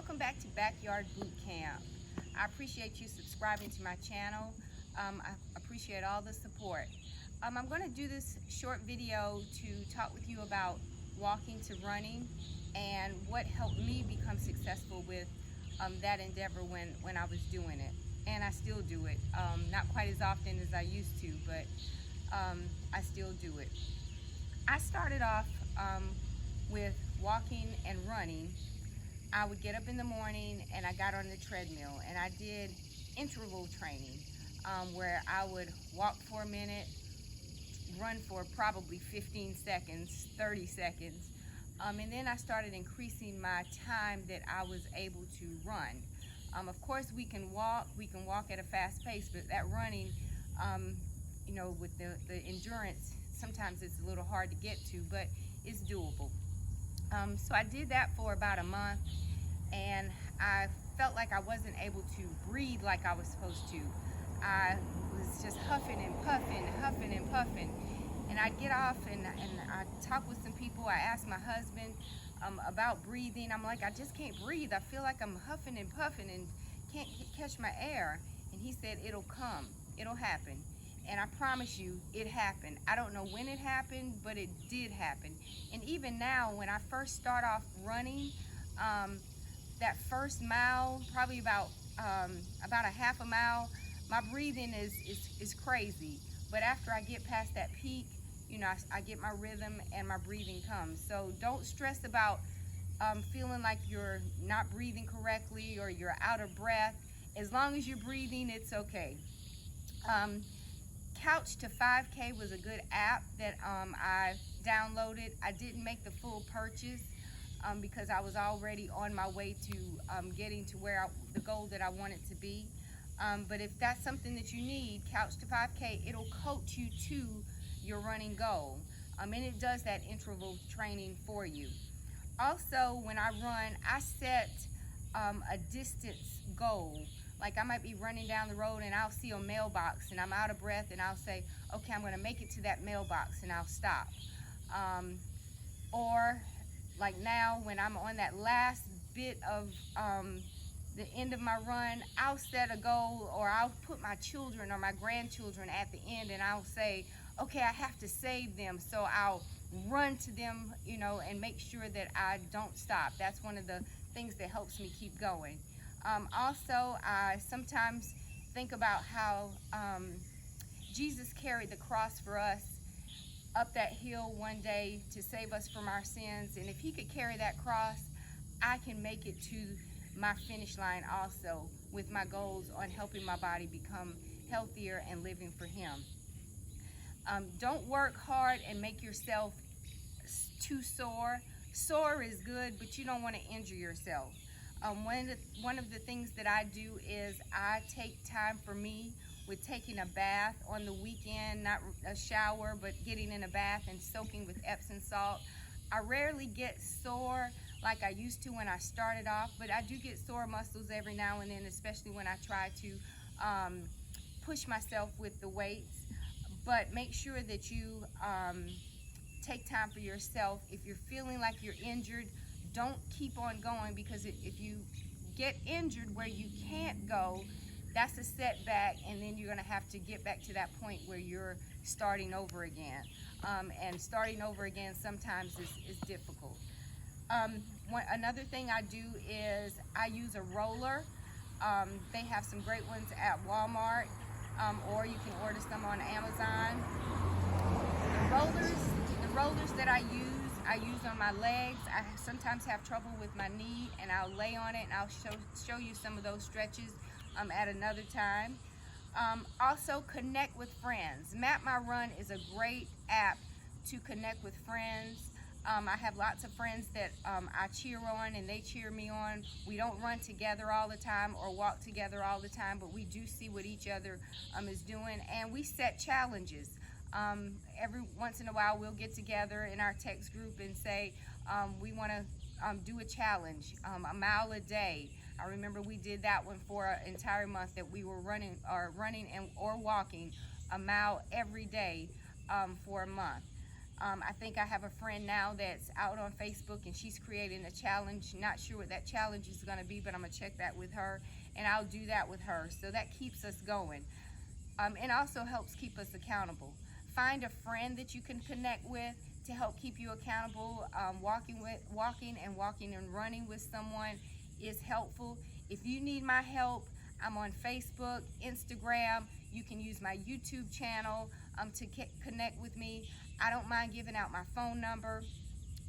Welcome back to Backyard Boot Camp. I appreciate you subscribing to my channel. I appreciate all the support. I'm going to do this short video to talk with you about walking to running and what helped me become successful with that endeavor when I was doing it. And I still do it. Not quite as often as I used to, but I still do it. I started off with walking and running. I would get up in the morning and I got on the treadmill and I did interval training where I would walk for a minute, run for probably 15 seconds, 30 seconds, and then I started increasing my time that I was able to run. Of course, we can walk at a fast pace, but that running, with the endurance, sometimes it's a little hard to get to, but it's doable. So I did that for about a month, and I felt like I wasn't able to breathe like I was supposed to. I was just huffing and puffing. And I'd get off and I'd talk with some people. I asked my husband about breathing. I'm like, I just can't breathe. I feel like I'm huffing and puffing and can't catch my air. And he said, it'll come, it'll happen. And I promise you, it happened. I don't know when it happened, but it did happen. And even now, when I first start off running, that first mile, probably about a half a mile, my breathing is crazy. But after I get past that peak, I get my rhythm and my breathing comes. So don't stress about feeling like you're not breathing correctly or you're out of breath. As long as you're breathing, it's okay. Couch to 5K was a good app that I downloaded. I didn't make the full purchase because I was already on my way to getting to the goal that I wanted to be. But if that's something that you need, Couch to 5K, it'll coach you to your running goal. And it does that interval training for you. Also, when I run, I set a distance goal. Like I might be running down the road and I'll see a mailbox and I'm out of breath and I'll say, okay, I'm gonna make it to that mailbox, and I'll stop. Or like now when I'm on that last bit of the end of my run, I'll set a goal, or I'll put my children or my grandchildren at the end and I'll say, okay, I have to save them. So I'll run to them, and make sure that I don't stop. That's one of the things that helps me keep going. Also, I sometimes think about how Jesus carried the cross for us up that hill one day to save us from our sins. And if he could carry that cross, I can make it to my finish line also with my goals on helping my body become healthier and living for him. Don't work hard and make yourself too sore. Sore is good, but you don't want to injure yourself. One of the things that I do is I take time for me with taking a bath on the weekend, not a shower, but getting in a bath and soaking with Epsom salt. I rarely get sore like I used to when I started off, but I do get sore muscles every now and then, especially when I try to push myself with the weights. But make sure that you take time for yourself. If you're feeling like you're injured, don't keep on going, because if you get injured where you can't go, that's a setback, and then you're going to have to get back to that point where you're starting over again. And starting over again sometimes is difficult. Another thing I do is I use a roller. They have some great ones at Walmart, or you can order some on Amazon. The rollers that I use on my legs. I sometimes have trouble with my knee, and I'll lay on it and I'll show you some of those stretches at another time. Also, connect with friends. Map My Run is a great app to connect with friends. I have lots of friends that I cheer on and they cheer me on. We don't run together all the time or walk together all the time, but we do see what each other is doing, and we set challenges. Every once in a while we'll get together in our text group and say we want to do a challenge, a mile a day. I remember we did that one for an entire month, that we were running or walking a mile every day for a month. I think I have a friend now that's out on Facebook, and she's creating a challenge. Not sure what that challenge is going to be, but I'm going to check that with her, and I'll do that with her. So that keeps us going. And also helps keep us accountable. Find a friend that you can connect with to help keep you accountable. Walking and running with someone is helpful. If you need my help, I'm on Facebook, Instagram. You can use my YouTube channel to connect with me. I don't mind giving out my phone number,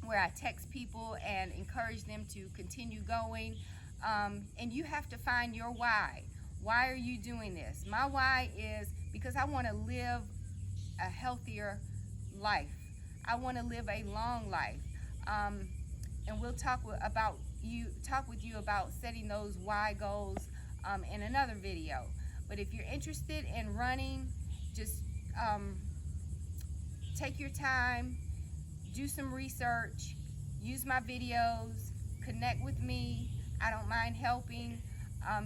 where I text people and encourage them to continue going. And you have to find your why. Why are you doing this? My why is because I want to live a healthier life. I want to live a long life. And we'll talk with you about setting those why goals in another video. But if you're interested in running, just take your time, do some research, use my videos, connect with me. I don't mind helping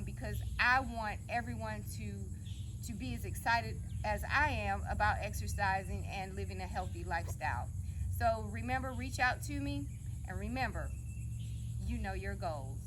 because I want everyone to be as excited as I am about exercising and living a healthy lifestyle. So remember, reach out to me, and remember, you know your goals.